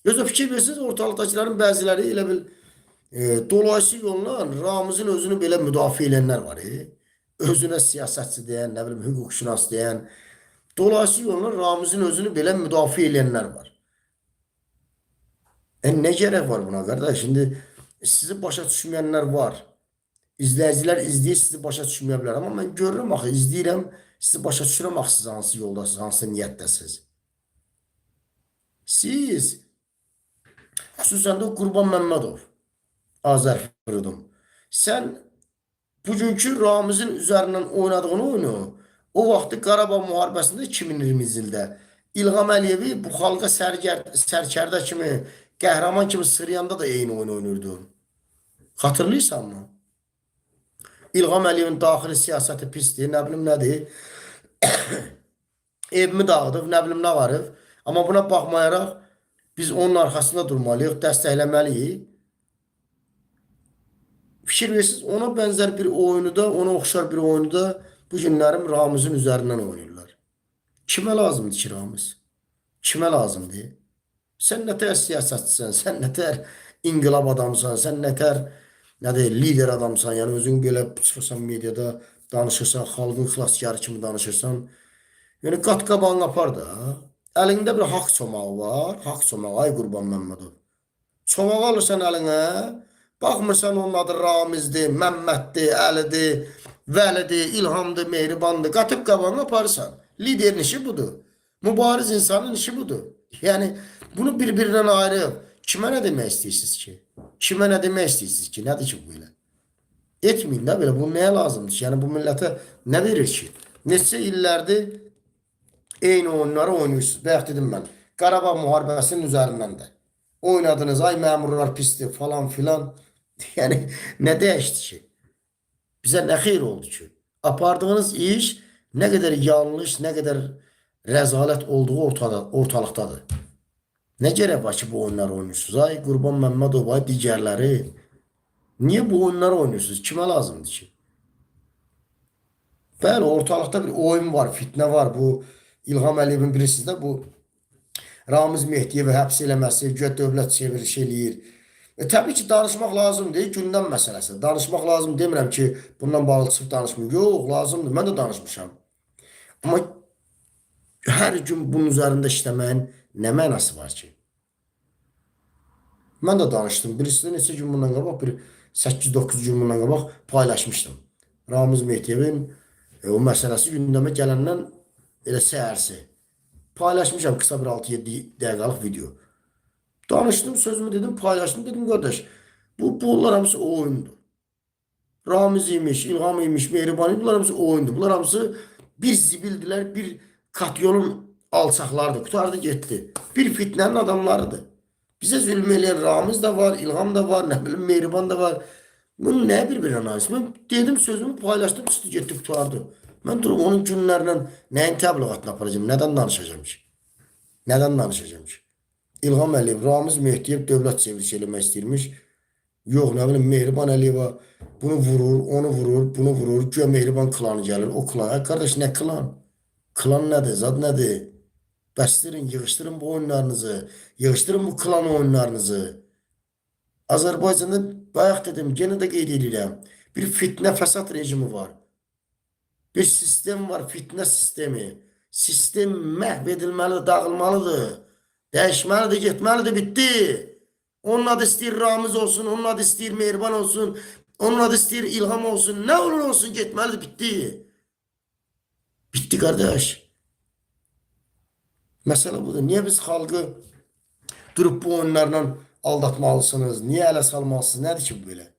Özü fikir versiniz, ortalıqdakıların bəziləri elə bil dolayısı yolla Ramizin özünü belə müdafiə edənlər var. Özünə siyasətçi deyən, nə bilim hüquqşünas deyən, dolayısı yolla Ramizin özünü belə müdafiə edənlər var. Ne gerek var buna kardeş? Şimdi sizi başa düşmeyenler var. İzleyiciler izleyir, sizi başa düşmeyebilir. Ama ben görürüm axı, izləyirəm, sizi başa düşürəm axı, siz hansı yoldasınız, hansı niyyətdəsiniz. Siz, xüsusən də Qurban Məmmədov, Azərfırdım. Sən bugünkü Ramizin üzərindən oynadığın oyunu o vaxtı Qarabağ müharibəsində 2020-ci ildə İlham Əliyevi bu xalqa sərkərdə kimi, qəhrəman kimi sırıyanda da eyni oyun oynuyordun. Hatırlıyorsan mı? İlham Əliyevin daxili siyasəti pisdir, nə bilim nədir. Evimi dağıdıb, nə bilim nə varıb. Amma buna baxmayaraq biz onun arxasında durmalıyıq, dəstəkləməliyik. Fikir versiniz, ona bənzər bir oyunu da, ona oxşar bir oyunu da bu günlərim Ramizin üzərindən oynayırlar. Kimə lazımdır ki Ramiz? Kimə lazımdır? Sən nətər siyasətçisən, sən nətər inqilab adamsan, sən nətər nədir, lider adamsan, yəni özün belə çıxırsan mediada danışırsan, xalqın xilaskarı kimi danışırsan. Yəni qat-qabağını apar da. Əlində bir haqq çomağı var, haqq çomağı, ay Qurban Məmmədov. Çomağı alırsan əlinə, baxmırsan onun adı Ramizdir, Məmməddir, Əlidir, Vəlidir, İlhamdır, Mehribandır. Qatıb qabağını aparırsan. Liderin işi budur. Mübariz insanın işi budur. Yəni bunu bir-birindən ayırıb kimə nə demək istəyirsiniz ki? Kimə nə demək istəyirsiniz ki? Nədir ki bu elə? Etməyin də belə. Bu nəyə lazımdır ki? Yəni bu millətə nə verir ki? Neçə illərdir eyni oyunları oynuyorsunuz. Bayaq dedim mən. Qarabağ müharibəsinin üzərindən də. Oynadınız, ay məmurlar pisdir falan filan. Yəni nə dəyişdi ki? Bizə nə xeyir oldu ki? Apardığınız iş nə qədər yanlış, nə qədər rəzalət olduğu ortalıqdadır. Ne gerek var ki bu oyunları oynuyorsunuz? Ay Qurban Məmmədov, ay digərləri. Niye bu oyunları oynuyorsunuz? Kime lazımdır ki? Bəli, ortalıqda bir oyun var, fitne var. Bu İlham Əliyevin bilirsiniz də bu Ramiz Mehdiyevi həbs eləməsi, güya dövlət çeviriş eləyir. Təbii ki, danışmaq lazımdır, gündəm məsələsi. Danışmaq lazım demirəm ki, bundan bağlı çıxıb danışmayım. Yox, lazımdır, mən də danışmışam. Amma hər gün bunun üzərində işləməyin nə mənası var ki? Mən də danışdım. Birisi neçə gün bundan qabaq, bir 8-9 gün bundan qabaq paylaşmışdım. Ramiz Mehdiyevin o məsələsi gündəmə gələndən elə səhərsi. Paylaşmışam qısa bir 6-7 dəqiqəlik video. Danışdım, sözümü dedim, paylaşdım. Dedim, qardaş, bunlar hamısı oyundur. Ramiz imiş, İlham imiş, Mehriban, bunlar hamısı oyundur. Bunlar hamısı bir zibildilər, bir katyolun alçaqlardır. Qutardı, getdi. Bir fitnənin adamlarıdır. Bize zulüm eləyən Ramiz de var, İlham da var, ne bileyim Mehriban da var. Bunun ne bir analiz? Ben dedim, sözümü paylaştım, çıktı getdi qutardı. Ben durup onun günlərlə nəyin təbliğatını aparacağım, nədən danışacağım ki? Nədən danışacağım ki? İlham Əliyev, Ramiz Mehdiyev dövlət çevrişi eləmək istəyirmiş. Yox, nə bilim Mehriban Əliyeva bunu vurur, onu vurur, bunu vurur. Güya Mehriban klanı gəlir, o klan. Kardeş, nə klan? Klan nədir, zad nədir? Bəsdirin, yığışdırın bu oyunlarınızı. Yığışdırın bu klan oyunlarınızı. Azərbaycanda bayaq dedim, gene de qeyd edirəm. Bir fitnə fəsad rejimi var. Bir sistem var, fitnə sistemi. Sistem məhv edilməlidir, dağılmalıdır. Dəyişməlidir, getməlidir, bitti. Onun adı istəyir Ramiz olsun, onun adı istəyir Mehriban olsun, onun adı istəyir İlham olsun. Nə olur olsun, getməlidir, bitti. Bitti qardaş. Məsələ budur. Niye biz xalqı durup bu oyunlarla aldatmalısınız? Niye ələ salmalısınız? Nədir ki bu belə?